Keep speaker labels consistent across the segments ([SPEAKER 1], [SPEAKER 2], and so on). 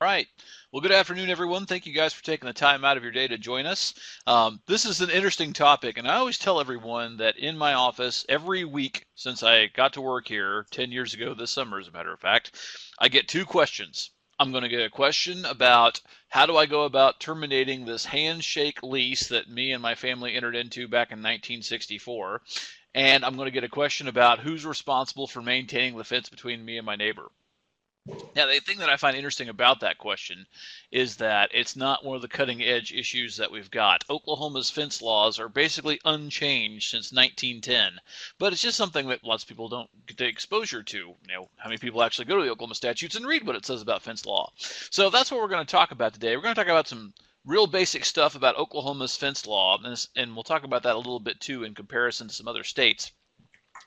[SPEAKER 1] All right. Well, good afternoon, everyone. Thank you guys for taking the time out of your day to join us. This is an interesting topic, and I always tell everyone that in my office, every week since I got to work here 10 years ago this summer, as a matter of fact, I get two questions. I'm going to get a question about how do I go about terminating this handshake lease that me and my family entered into back in 1964, and I'm going to get a question about who's responsible for maintaining the fence between me and my neighbor. Now, the thing that I find interesting about that question is that it's not one of the cutting edge issues that we've got. Oklahoma's fence laws are basically unchanged since 1910, but it's just something that lots of people don't get the exposure to. How many people actually go to the Oklahoma statutes and read what it says about fence law? So that's what we're going to talk about today. We're going to talk about some real basic stuff about Oklahoma's fence law, and we'll talk about that a little bit too in comparison to some other states.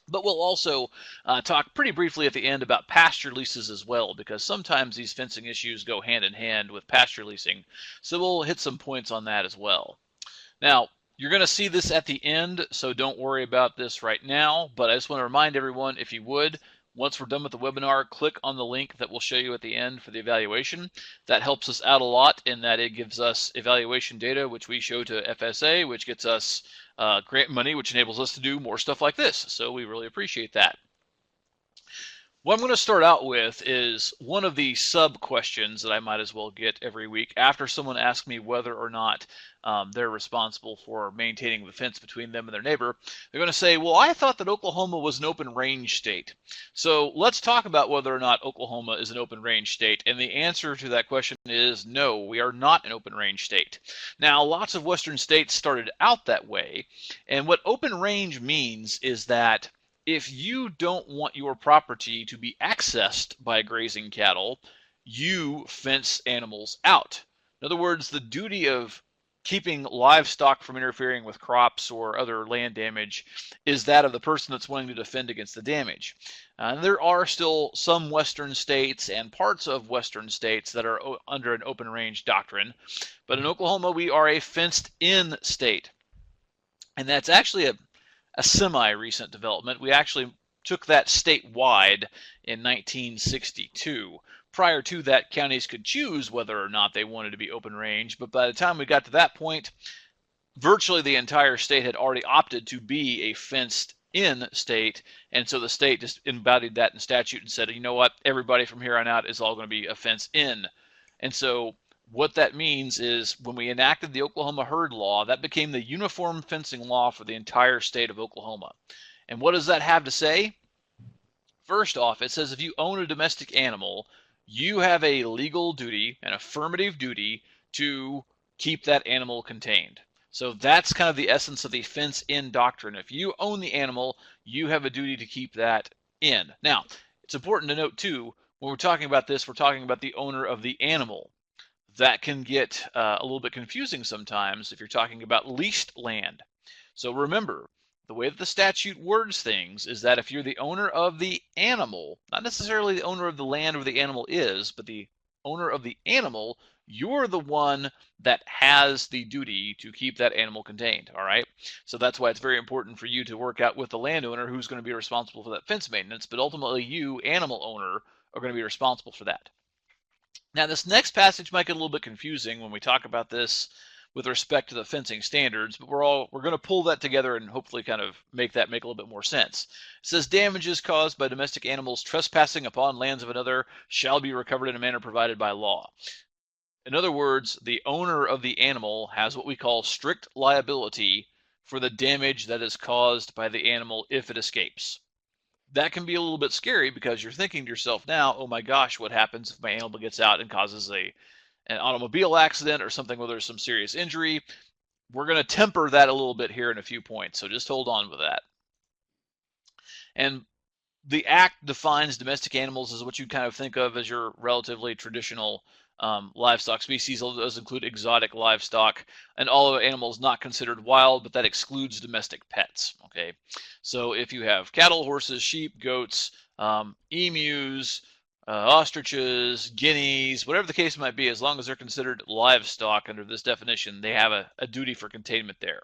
[SPEAKER 1] But we'll also talk pretty briefly at the end about pasture leases as well, because sometimes these fencing issues go hand in hand with pasture leasing. So we'll hit some points on that as well. Now, you're going to see this at the end, so don't worry about this right now. But I just want to remind everyone, if you would, once we're done with the webinar, click on the link that we'll show you at the end for the evaluation. That helps us out a lot in that it gives us evaluation data, which we show to FSA, which gets us grant money, which enables us to do more stuff like this. So we really appreciate that. What I'm going to start out with is one of the sub-questions that I might as well get every week after someone asks me whether or not they're responsible for maintaining the fence between them and their neighbor. They're going to say, well, I thought that Oklahoma was an open range state. So let's talk about whether or not Oklahoma is an open range state. And the answer to that question is no, we are not an open range state. Now, lots of western states started out that way. And what open range means is that if you don't want your property to be accessed by grazing cattle, you fence animals out. In other words, the duty of keeping livestock from interfering with crops or other land damage is that of the person that's wanting to defend against the damage. There are still some western states and parts of western states that are under an open range doctrine, but in Oklahoma we are a fenced-in state. And that's actually a semi-recent development. We actually took that statewide in 1962. Prior to that, counties could choose whether or not they wanted to be open range, but by the time we got to that point, virtually the entire state had already opted to be a fenced-in state, and so the state just embodied that in statute and said, you know what, everybody from here on out is all going to be a fenced-in. And so what that means is when we enacted the Oklahoma herd law, that became the uniform fencing law for the entire state of Oklahoma. And what does that have to say? First off, it says if you own a domestic animal, you have a legal duty, an affirmative duty, to keep that animal contained. So that's kind of the essence of the fence-in doctrine. If you own the animal, you have a duty to keep that in. Now, it's important to note, too, when we're talking about this, we're talking about the owner of the animal. That can get a little bit confusing sometimes if you're talking about leased land. So remember, the way that the statute words things is that if you're the owner of the animal, not necessarily the owner of the land where the animal is, but the owner of the animal, you're the one that has the duty to keep that animal contained, all right? So that's why it's very important for you to work out with the landowner who's going to be responsible for that fence maintenance, but ultimately you, animal owner, are going to be responsible for that. Now, this next passage might get a little bit confusing when we talk about this with respect to the fencing standards, but we're going to pull that together and hopefully kind of make a little bit more sense. It says damages caused by domestic animals trespassing upon lands of another shall be recovered in a manner provided by law. In other words, the owner of the animal has what we call strict liability for the damage that is caused by the animal if it escapes. That can be a little bit scary because you're thinking to yourself now, oh my gosh, what happens if my animal gets out and causes an automobile accident or something where there's some serious injury? We're going to temper that a little bit here in a few points, so just hold on with that. And the Act defines domestic animals as what you kind of think of as your relatively traditional livestock species. It does include exotic livestock and all of animals not considered wild, but that excludes domestic pets. Okay, so if you have cattle, horses, sheep, goats, emus, ostriches, guineas, whatever the case might be, as long as they're considered livestock under this definition, they have a duty for containment there.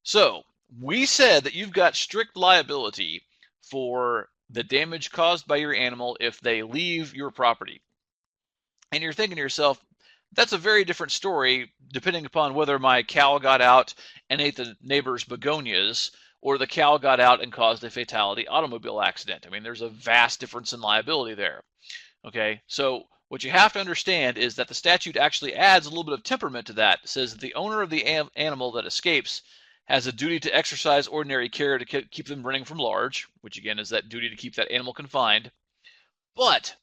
[SPEAKER 1] So we said that you've got strict liability for the damage caused by your animal if they leave your property. And you're thinking to yourself, that's a very different story depending upon whether my cow got out and ate the neighbor's begonias or the cow got out and caused a fatality automobile accident. I mean, there's a vast difference in liability there. Okay, so what you have to understand is that the statute actually adds a little bit of temperament to that. It says that the owner of the animal that escapes has a duty to exercise ordinary care to keep them running from large, which again is that duty to keep that animal confined. But,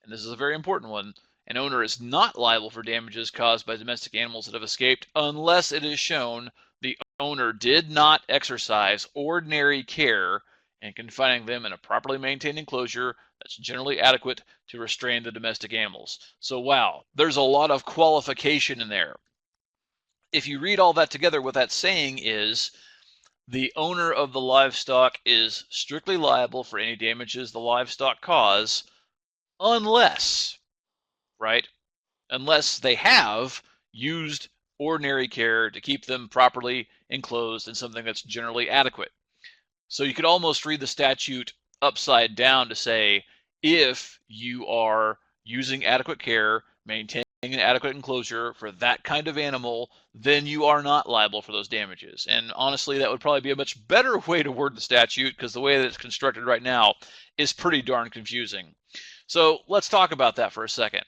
[SPEAKER 1] and this is a very important one, an owner is not liable for damages caused by domestic animals that have escaped unless it is shown the owner did not exercise ordinary care in confining them in a properly maintained enclosure that's generally adequate to restrain the domestic animals. So wow, there's a lot of qualification in there. If you read all that together, what that's saying is the owner of the livestock is strictly liable for any damages the livestock cause unless, right, unless they have used ordinary care to keep them properly enclosed in something that's generally adequate. So you could almost read the statute upside down to say, if you are using adequate care, maintaining an adequate enclosure for that kind of animal, then you are not liable for those damages. And honestly, that would probably be a much better way to word the statute, because the way that it's constructed right now is pretty darn confusing. So let's talk about that for a second.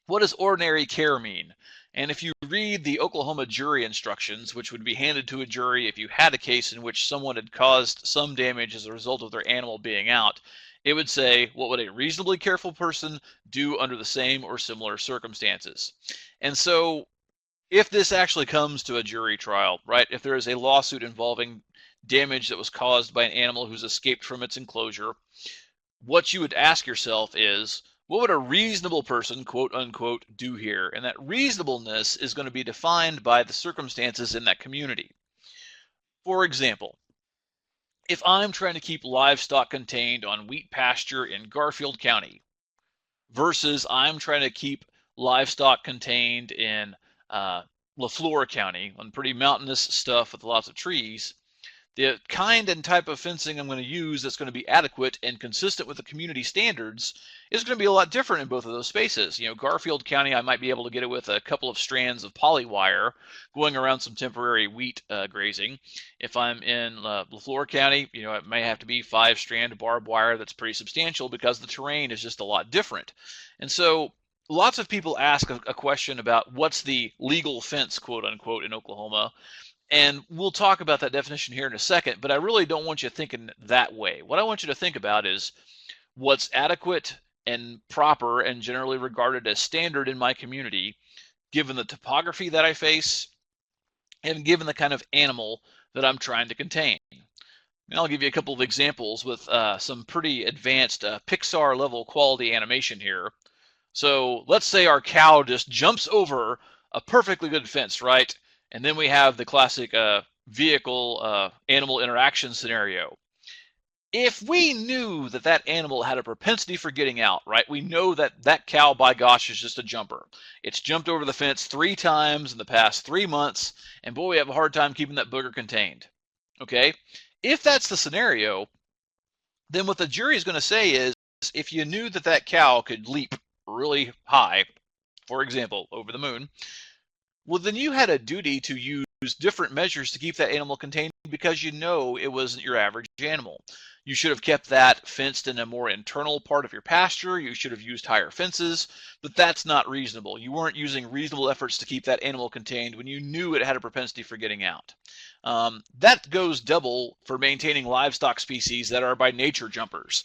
[SPEAKER 1] What does ordinary care mean? And if you read the Oklahoma jury instructions, which would be handed to a jury if you had a case in which someone had caused some damage as a result of their animal being out, it would say, what would a reasonably careful person do under the same or similar circumstances? And so if this actually comes to a jury trial, right, if there is a lawsuit involving damage that was caused by an animal who's escaped from its enclosure, what you would ask yourself is, what would a reasonable person, quote unquote, do here? And that reasonableness is going to be defined by the circumstances in that community. For example, if I'm trying to keep livestock contained on wheat pasture in Garfield County versus I'm trying to keep livestock contained in LaFleur County on pretty mountainous stuff with lots of trees, the kind and type of fencing I'm going to use that's going to be adequate and consistent with the community standards is going to be a lot different in both of those spaces. You know, Garfield County, I might be able to get it with a couple of strands of poly wire going around some temporary wheat grazing. If I'm in LaFleur County, you know, it may have to be 5-strand barbed wire that's pretty substantial because the terrain is just a lot different. And so lots of people ask a question about what's the legal fence, quote unquote, in Oklahoma. And we'll talk about that definition here in a second, but I really don't want you thinking that way. What I want you to think about is what's adequate and proper and generally regarded as standard in my community, given the topography that I face and given the kind of animal that I'm trying to contain. And I'll give you a couple of examples with some pretty advanced Pixar level quality animation here. So let's say our cow just jumps over a perfectly good fence, right? And then we have the classic vehicle animal interaction scenario. If we knew that that animal had a propensity for getting out, right? We know that that cow, by gosh, is just a jumper. It's jumped over the fence 3 times in the past 3 months, and boy, we have a hard time keeping that booger contained. Okay? If that's the scenario, then what the jury is going to say is, if you knew that that cow could leap really high, for example, over the moon, well, then you had a duty to use different measures to keep that animal contained because you know it wasn't your average animal. You should have kept that fenced in a more internal part of your pasture. You should have used higher fences, but that's not reasonable. You weren't using reasonable efforts to keep that animal contained when you knew it had a propensity for getting out. That goes double for maintaining livestock species that are by nature jumpers.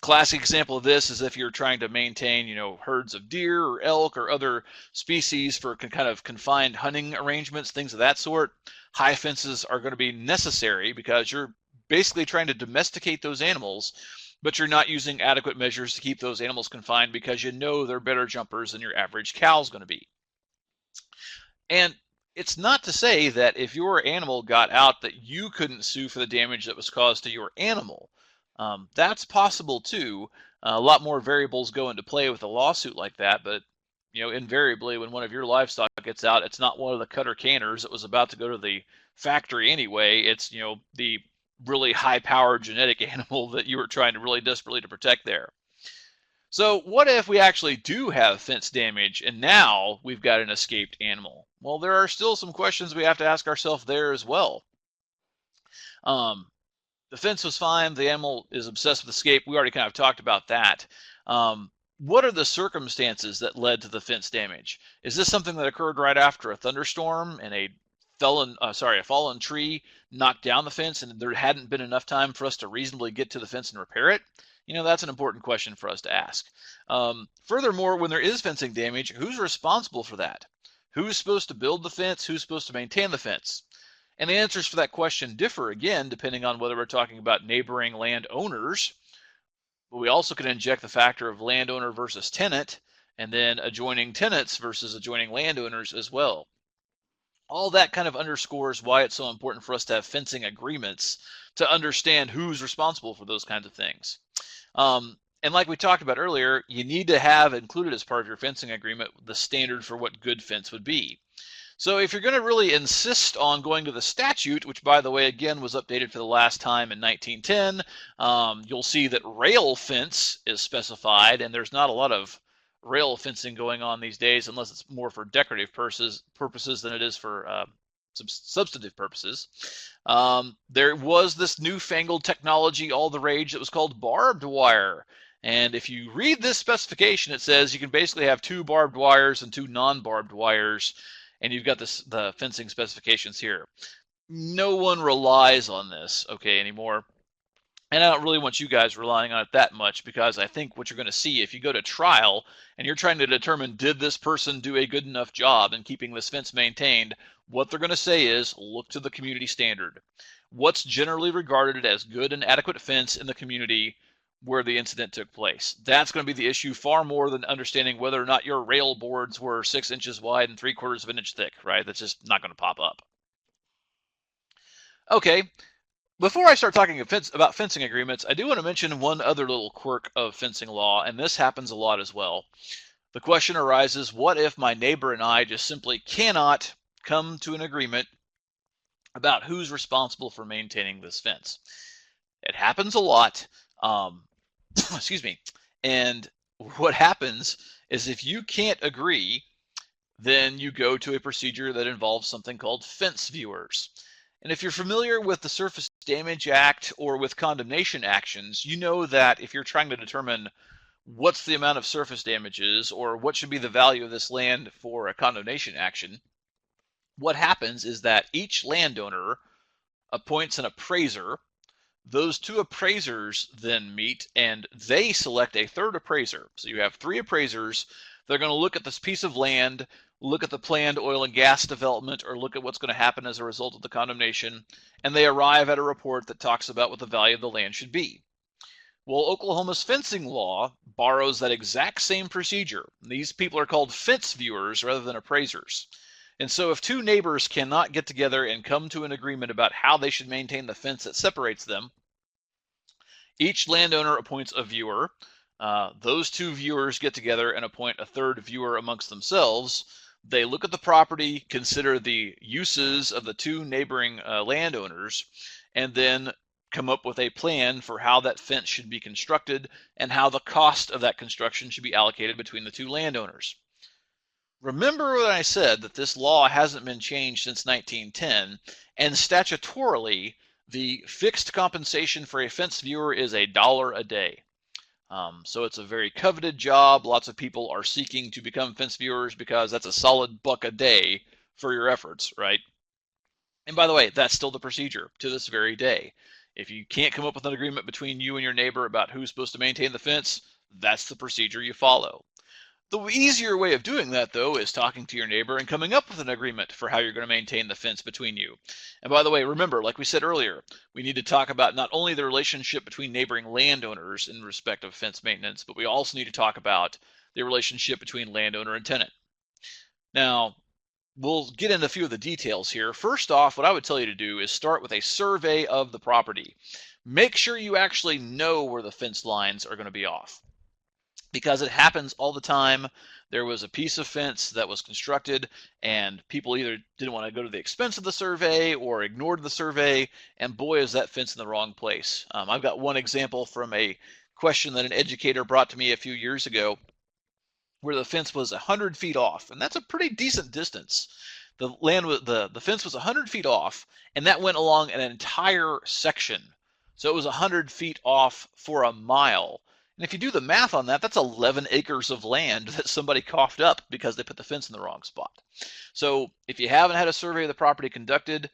[SPEAKER 1] Classic example of this is if you're trying to maintain, you know, herds of deer or elk or other species for kind of confined hunting arrangements, things of that sort. High fences are going to be necessary because you're basically trying to domesticate those animals, but you're not using adequate measures to keep those animals confined because you know they're better jumpers than your average cow is going to be. And it's not to say that if your animal got out that you couldn't sue for the damage that was caused to your animal. That's possible too. A lot more variables go into play with a lawsuit like that, but you know, invariably when one of your livestock gets out, it's not one of the cutter canners that was about to go to the factory anyway. It's, you know, the really high-powered genetic animal that you were trying to really desperately to protect there. So what if we actually do have fence damage and now we've got an escaped animal? Well, there are still some questions we have to ask ourselves there as well. Um, the fence was fine. The animal is obsessed with escape. We already kind of talked about that. What are the circumstances that led to the fence damage? Is this something that occurred right after a thunderstorm and a fallen tree knocked down the fence and there hadn't been enough time for us to reasonably get to the fence and repair it? That's an important question for us to ask. Furthermore, when there is fencing damage, who's responsible for that? Who's supposed to build the fence? Who's supposed to maintain the fence? And the answers for that question differ again depending on whether we're talking about neighboring landowners, but we also can inject the factor of landowner versus tenant, and then adjoining tenants versus adjoining landowners as well. All that kind of underscores why it's so important for us to have fencing agreements to understand who's responsible for those kinds of things. And like we talked about earlier, you need to have included as part of your fencing agreement the standard for what good fence would be. So if you're going to really insist on going to the statute, which by the way, again, was updated for the last time in 1910, you'll see that rail fence is specified, and there's not a lot of rail fencing going on these days unless it's more for decorative purposes than it is for substantive purposes. There was this newfangled technology, all the rage, that was called barbed wire. And if you read this specification, it says you can basically have 2 barbed wires and 2 non-barbed wires, and you've got the fencing specifications here. No one relies on this, okay, anymore. And I don't really want you guys relying on it that much, because I think what you're going to see if you go to trial and you're trying to determine, did this person do a good enough job in keeping this fence maintained, what they're going to say is, look to the community standard. What's generally regarded as good and adequate fence in the community where the incident took place? That's going to be the issue far more than understanding whether or not your rail boards were 6 inches wide and 3/4 of an inch thick, right? That's just not going to pop up. Okay, before I start talking about fencing agreements, I do want to mention one other little quirk of fencing law, and this happens a lot as well. The question arises, what if my neighbor and I just simply cannot come to an agreement about who's responsible for maintaining this fence? It happens a lot. Excuse me. And what happens is if you can't agree, then you go to a procedure that involves something called fence viewers. And if you're familiar with the Surface Damage Act or with condemnation actions, you know that if you're trying to determine what's the amount of surface damages or what should be the value of this land for a condemnation action, what happens is that each landowner appoints an appraiser. Those 2 appraisers then meet and they select a 3rd appraiser. So you have 3 appraisers. They're going to look at this piece of land, look at the planned oil and gas development, or look at what's going to happen as a result of the condemnation, and they arrive at a report that talks about what the value of the land should be. Well, Oklahoma's fencing law borrows that exact same procedure. These people are called fence viewers rather than appraisers. And so if 2 neighbors cannot get together and come to an agreement about how they should maintain the fence that separates them, each landowner appoints a viewer. Those 2 viewers get together and appoint a 3rd viewer amongst themselves. They look at the property, consider the uses of the 2 neighboring landowners, and then come up with a plan for how that fence should be constructed and how the cost of that construction should be allocated between the 2 landowners. Remember when I said that this law hasn't been changed since 1910, and statutorily, the fixed compensation for a fence viewer is $1 a day. So it's a very coveted job. Lots of people are seeking to become fence viewers because that's a solid $1 a day for your efforts, right? And by the way, that's still the procedure to this very day. If you can't come up with an agreement between you and your neighbor about who's supposed to maintain the fence, that's the procedure you follow. The easier way of doing that, though, is talking to your neighbor and coming up with an agreement for how you're going to maintain the fence between you. And by the way, remember, like we said earlier, we need to talk about not only the relationship between neighboring landowners in respect of fence maintenance, but we also need to talk about the relationship between landowner and tenant. Now, we'll get into a few of the details here. First off, what I would tell you to do is start with a survey of the property. Make sure you actually know where the fence lines are going to be off, because it happens all the time. There was a piece of fence that was constructed and people either didn't want to go to the expense of the survey or ignored the survey, and boy, is that fence in the wrong place. I've got one example from a question that an educator brought to me a few years ago where the fence was 100 feet off, and that's a pretty decent distance. The fence was 100 feet off, and that went along an entire section. So it was 100 feet off for a mile. And if you do the math on that, that's 11 acres of land that somebody coughed up because they put the fence in the wrong spot. So if you haven't had a survey of the property conducted,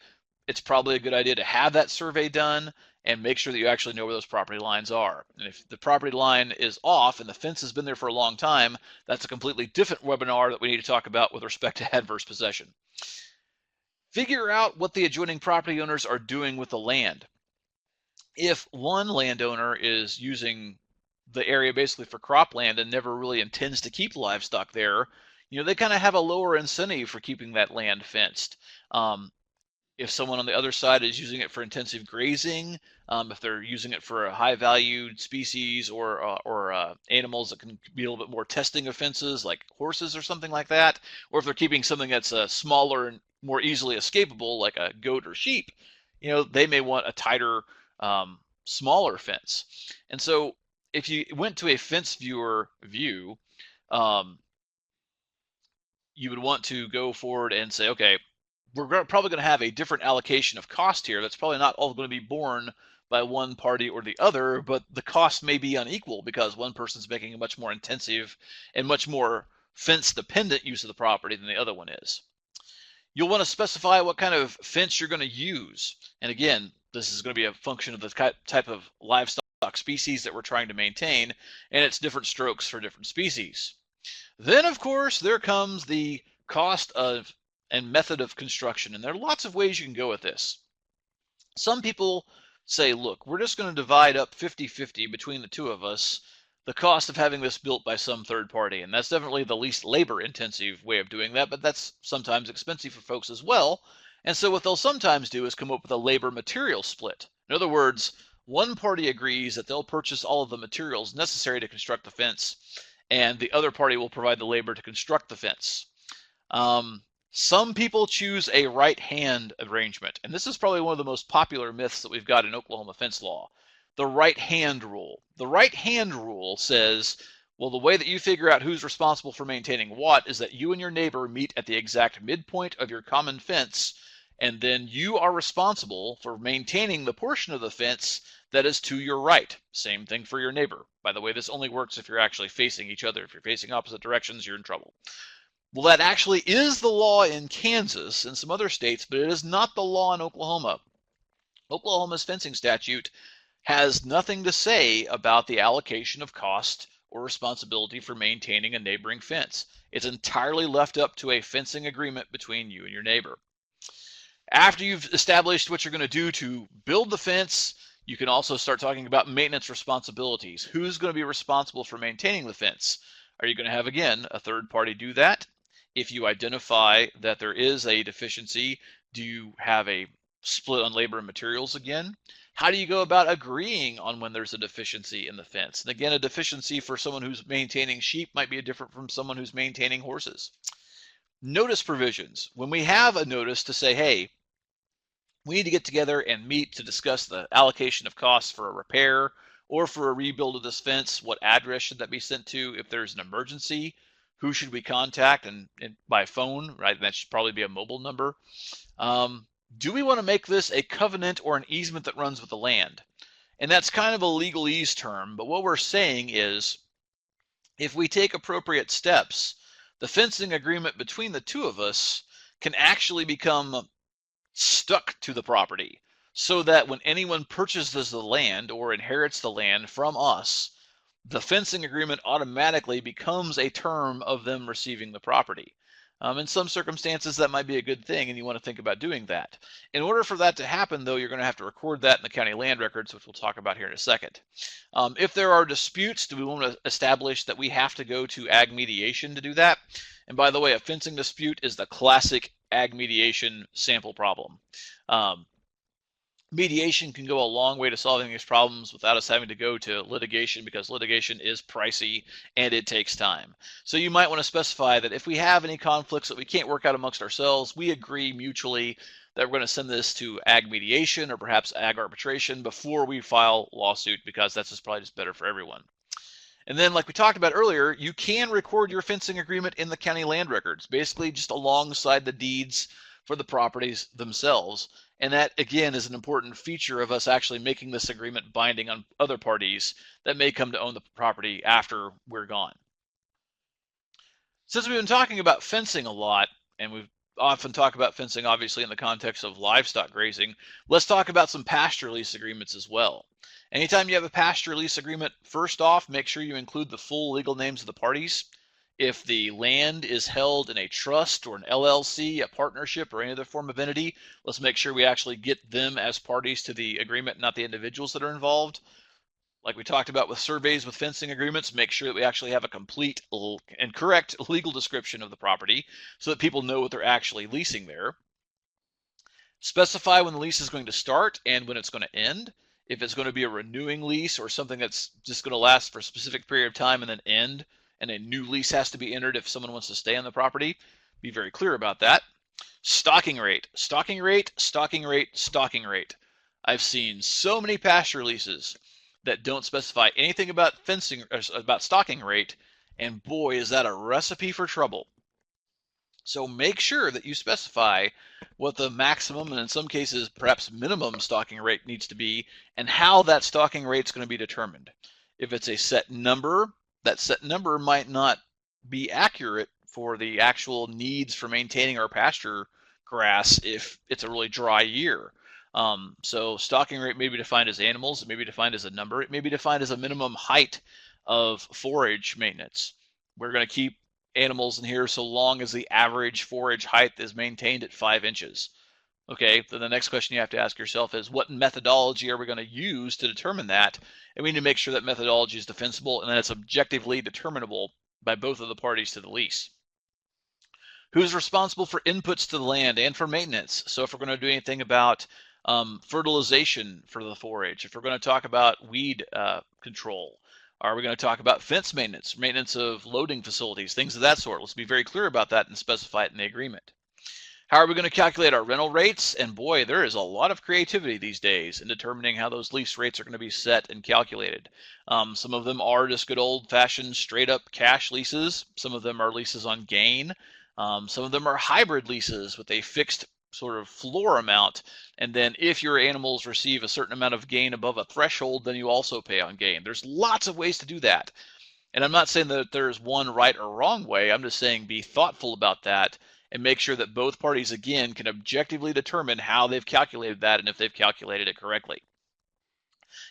[SPEAKER 1] it's probably a good idea to have that survey done and make sure that you actually know where those property lines are. And if the property line is off and the fence has been there for a long time, that's a completely different webinar that we need to talk about with respect to adverse possession. Figure out what the adjoining property owners are doing with the land. If one landowner is using the area basically for cropland and never really intends to keep livestock there, they kind of have a lower incentive for keeping that land fenced. If someone on the other side is using it for intensive grazing, if they're using it for a high-valued species or animals that can be a little bit more testing of fences, like horses or something like that, or if they're keeping something that's smaller and more easily escapable, like a goat or sheep, they may want a tighter, smaller fence. And so if you went to a fence viewer view, you would want to go forward and say, okay, we're probably going to have a different allocation of cost here. That's probably not all going to be borne by one party or the other, but the cost may be unequal because one person's making a much more intensive and much more fence-dependent use of the property than the other one is. You'll want to specify what kind of fence you're going to use. And again, this is going to be a function of the type of livestock species that we're trying to maintain, and it's different strokes for different species. Then, of course, there comes the cost of and method of construction. And there are lots of ways you can go with this. Some people say, look, we're just going to divide up 50-50 between the two of us the cost of having this built by some third party. And that's definitely the least labor intensive way of doing that, but that's sometimes expensive for folks as well. And so what they'll sometimes do is come up with a labor material split. In other words, one party agrees that they'll purchase all of the materials necessary to construct the fence, and the other party will provide the labor to construct the fence. Some people choose a right-hand arrangement, and this is probably one of the most popular myths that we've got in Oklahoma fence law, the right-hand rule. The right-hand rule says, well, the way that you figure out who's responsible for maintaining what is that you and your neighbor meet at the exact midpoint of your common fence, and then you are responsible for maintaining the portion of the fence that is to your right. Same thing for your neighbor. By the way, this only works if you're actually facing each other. If you're facing opposite directions, you're in trouble. Well, that actually is the law in Kansas and some other states, but it is not the law in Oklahoma. Oklahoma's fencing statute has nothing to say about the allocation of cost or responsibility for maintaining a neighboring fence. It's entirely left up to a fencing agreement between you and your neighbor. After you've established what you're going to do to build the fence, you can also start talking about maintenance responsibilities. Who's going to be responsible for maintaining the fence? Are you going to have, again, a third party do that? If you identify that there is a deficiency, do you have a split on labor and materials again? How do you go about agreeing on when there's a deficiency in the fence? And again, a deficiency for someone who's maintaining sheep might be different from someone who's maintaining horses. Notice provisions. When we have a notice to say, hey, we need to get together and meet to discuss the allocation of costs for a repair or for a rebuild of this fence, what address should that be sent to? If there's an emergency, who should we contact and by phone, right? That should probably be a mobile number. Do we want to make this a covenant or an easement that runs with the land? And that's kind of a legalese term, but what we're saying is if we take appropriate steps, the fencing agreement between the two of us can actually become stuck to the property so that when anyone purchases the land or inherits the land from us, the fencing agreement automatically becomes a term of them receiving the property. In some circumstances, that might be a good thing, and you want to think about doing that. In order for that to happen, though, you're going to have to record that in the county land records, which we'll talk about here in a second. If there are disputes, do we want to establish that we have to go to ag mediation to do that? And by the way, a fencing dispute is the classic ag mediation sample problem. Mediation can go a long way to solving these problems without us having to go to litigation, because litigation is pricey and it takes time. So you might want to specify that if we have any conflicts that we can't work out amongst ourselves, we agree mutually that we're going to send this to ag mediation or perhaps ag arbitration before we file lawsuit, because that's just probably just better for everyone. And then, like we talked about earlier, you can record your fencing agreement in the county land records, basically just alongside the deeds for the properties themselves. And that, again, is an important feature of us actually making this agreement binding on other parties that may come to own the property after we're gone. Since we've been talking about fencing a lot, and we've often talked about fencing obviously in the context of livestock grazing, let's talk about some pasture lease agreements as well. Anytime you have a pasture lease agreement, first off, make sure you include the full legal names of the parties. If the land is held in a trust or an LLC, a partnership, or any other form of entity, let's make sure we actually get them as parties to the agreement, not the individuals that are involved. Like we talked about with surveys with fencing agreements, make sure that we actually have a complete and correct legal description of the property so that people know what they're actually leasing there. Specify when the lease is going to start and when it's going to end. If it's going to be a renewing lease or something that's just going to last for a specific period of time and then end, and a new lease has to be entered if someone wants to stay on the property, be very clear about that. Stocking rate, stocking rate, stocking rate, stocking rate. I've seen so many pasture leases that don't specify anything about fencing or about stocking rate, and boy, is that a recipe for trouble. So make sure that you specify what the maximum, and in some cases perhaps minimum, stocking rate needs to be, and how that stocking rate is going to be determined. If it's a set number, that set number might not be accurate for the actual needs for maintaining our pasture grass if it's a really dry year. So stocking rate may be defined as animals, it may be defined as a number, it may be defined as a minimum height of forage maintenance. We're going to keep animals in here so long as the average forage height is maintained at 5 inches. Okay, then the next question you have to ask yourself is, what methodology are we going to use to determine that? And we need to make sure that methodology is defensible and that it's objectively determinable by both of the parties to the lease. Who's responsible for inputs to the land and for maintenance? So if we're going to do anything about fertilization for the forage, if we're going to talk about weed control, are we going to talk about fence maintenance, maintenance of loading facilities, things of that sort? Let's be very clear about that and specify it in the agreement. How are we going to calculate our rental rates? And boy, there is a lot of creativity these days in determining how those lease rates are going to be set and calculated. Some of them are just good old-fashioned straight-up cash leases. Some of them are leases on gain. Some of them are hybrid leases with a fixed sort of floor amount, and then if your animals receive a certain amount of gain above a threshold, then you also pay on gain. There's lots of ways to do that, and I'm not saying that there's one right or wrong way. I'm just saying be thoughtful about that and make sure that both parties, again, can objectively determine how they've calculated that and if they've calculated it correctly.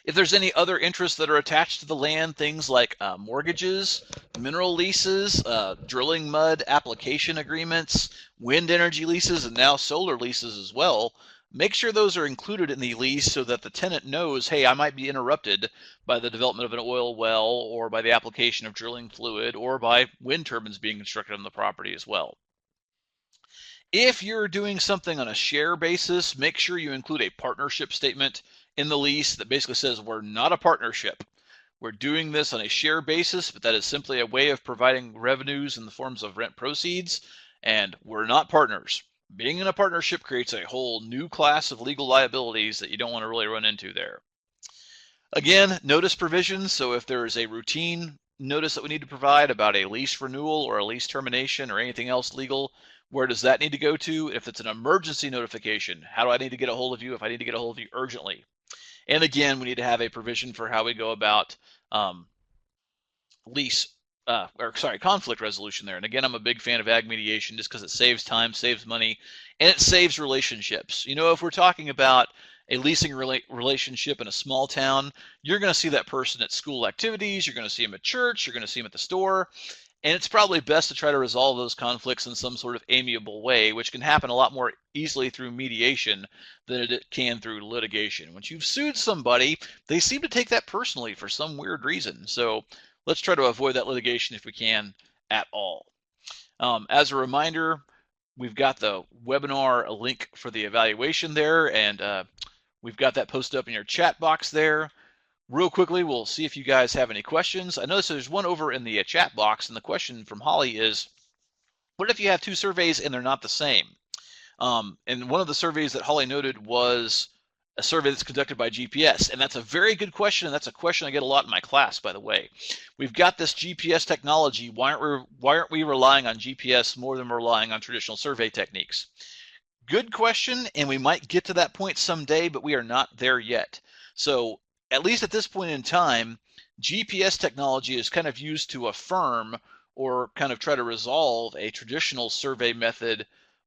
[SPEAKER 1] If there's any other interests that are attached to the land, things like mortgages, mineral leases, drilling mud application agreements, wind energy leases, and now solar leases as well, make sure those are included in the lease so that the tenant knows, hey, I might be interrupted by the development of an oil well or by the application of drilling fluid or by wind turbines being constructed on the property as well. If you're doing something on a share basis, make sure you include a partnership statement in the lease that basically says we're not a partnership. We're doing this on a share basis, but that is simply a way of providing revenues in the forms of rent proceeds, and we're not partners. Being in a partnership creates a whole new class of legal liabilities that you don't want to really run into there. Again, notice provisions. So if there is a routine notice that we need to provide about a lease renewal or a lease termination or anything else legal, where does that need to go to? If it's an emergency notification, how do I need to get a hold of you if I need to get a hold of you urgently? And again, we need to have a provision for how we go about conflict resolution there. And again, I'm a big fan of ag mediation just because it saves time, saves money, and it saves relationships. You know, if we're talking about a leasing relationship in a small town, you're going to see that person at school activities, you're going to see them at church, you're going to see them at the store, and it's probably best to try to resolve those conflicts in some sort of amiable way, which can happen a lot more easily through mediation than it can through litigation. Once you've sued somebody, they seem to take that personally for some weird reason. So let's try to avoid that litigation if we can at all. As a reminder, we've got the webinar link for the evaluation there, and we've got that posted up in your chat box there. Real quickly, we'll see if you guys have any questions. I notice there's one over in the chat box, and the question from Holly is, what if you have two surveys and they're not the same? And one of the surveys that Holly noted was a survey that's conducted by GPS. And that's a very good question, and that's a question I get a lot in my class, by the way. We've got this GPS technology. Why aren't we relying on GPS more than we're relying on traditional survey techniques? Good question, and we might get to that point someday, but we are not there yet. So at least at this point in time, GPS technology is kind of used to affirm or kind of try to resolve a traditional survey method,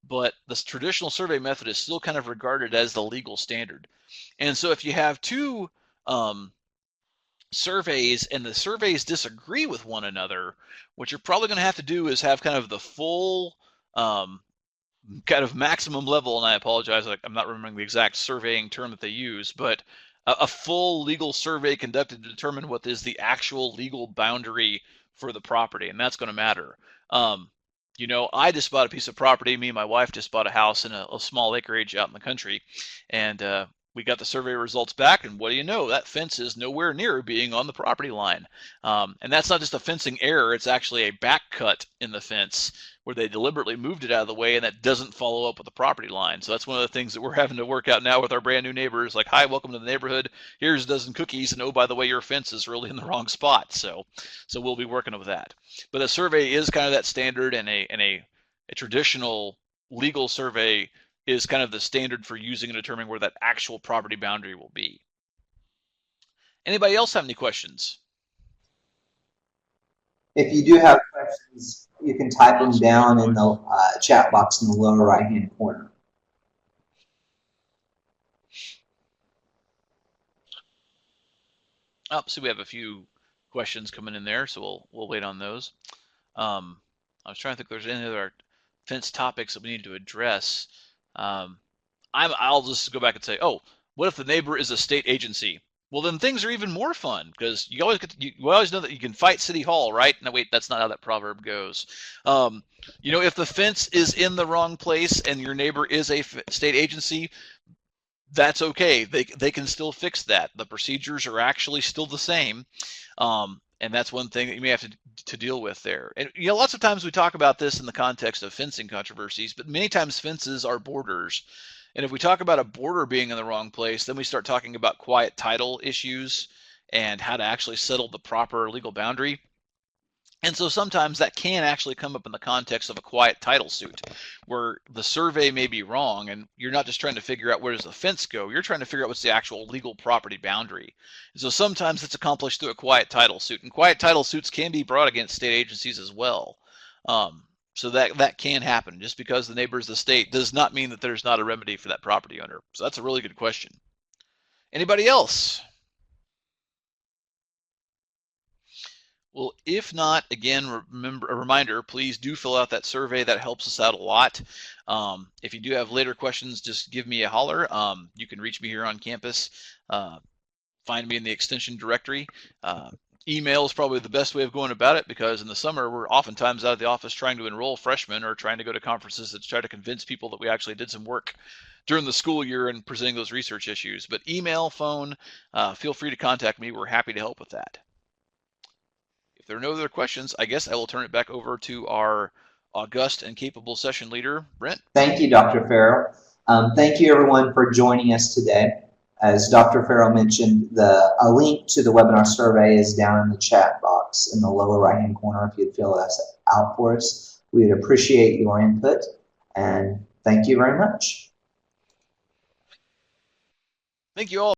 [SPEAKER 1] but this traditional survey method is still kind of regarded as the legal standard. And so if you have two surveys and the surveys disagree with one another, what you're probably going to have to do is have kind of the full kind of maximum level, and I apologize, I'm not remembering the exact surveying term that they use, but a full legal survey conducted to determine what is the actual legal boundary for the property, and that's going to matter. You know, I just bought a piece of property. Me and my wife just bought a house in a small acreage out in the country, and we got the survey results back, and what do you know? That fence is nowhere near being on the property line. And that's not just a fencing error, it's actually a back cut in the fence where they deliberately moved it out of the way, and that doesn't follow up with the property line. So that's one of the things that we're having to work out now with our brand new neighbors. Like, hi, welcome to the neighborhood. Here's a dozen cookies, and oh, by the way, your fence is really in the wrong spot. So we'll be working with that. But a survey is kind of that standard, and a traditional legal survey is kind of the standard for using and determining where that actual property boundary will be. Anybody else have any questions?
[SPEAKER 2] If you do have questions, you can type them down in the chat box in the lower right-hand corner.
[SPEAKER 1] Oh, so we have a few questions coming in there, so we'll wait on those. I was trying to think if there's any other fence topics that we need to address. I'll just go back and say, oh, what if the neighbor is a state agency? Well, then things are even more fun because you always know that you can fight City Hall, right? No, wait, that's not how that proverb goes. You know, if the fence is in the wrong place and your neighbor is a state agency, that's okay. They can still fix that. The procedures are actually still the same. And that's one thing that you may have to deal with there. And you know, lots of times we talk about this in the context of fencing controversies, but many times fences are borders. And if we talk about a border being in the wrong place, then we start talking about quiet title issues and how to actually settle the proper legal boundary. And so sometimes that can actually come up in the context of a quiet title suit where the survey may be wrong and you're not just trying to figure out where does the fence go, you're trying to figure out what's the actual legal property boundary. And so sometimes it's accomplished through a quiet title suit, and quiet title suits can be brought against state agencies as well. So that can happen. Just because the neighbor is the state does not mean that there's not a remedy for that property owner. So that's a really good question. Anybody else? Well, if not, again, remember a reminder, please do fill out that survey. That helps us out a lot. If you do have later questions, just give me a holler. You can reach me here on campus. Find me in the extension directory. Email is probably the best way of going about it because in the summer, we're oftentimes out of the office trying to enroll freshmen or trying to go to conferences to try to convince people that we actually did some work during the school year and presenting those research issues. But email, phone, feel free to contact me. We're happy to help with that. If there are no other questions, I guess I will turn it back over to our august and capable session leader, Brent.
[SPEAKER 2] Thank you, Dr. Farrell. Thank you, everyone, for joining us today. As Dr. Farrell mentioned, a link to the webinar survey is down in the chat box in the lower right-hand corner if you'd fill that out for us. We'd appreciate your input, and thank you very much.
[SPEAKER 1] Thank you all.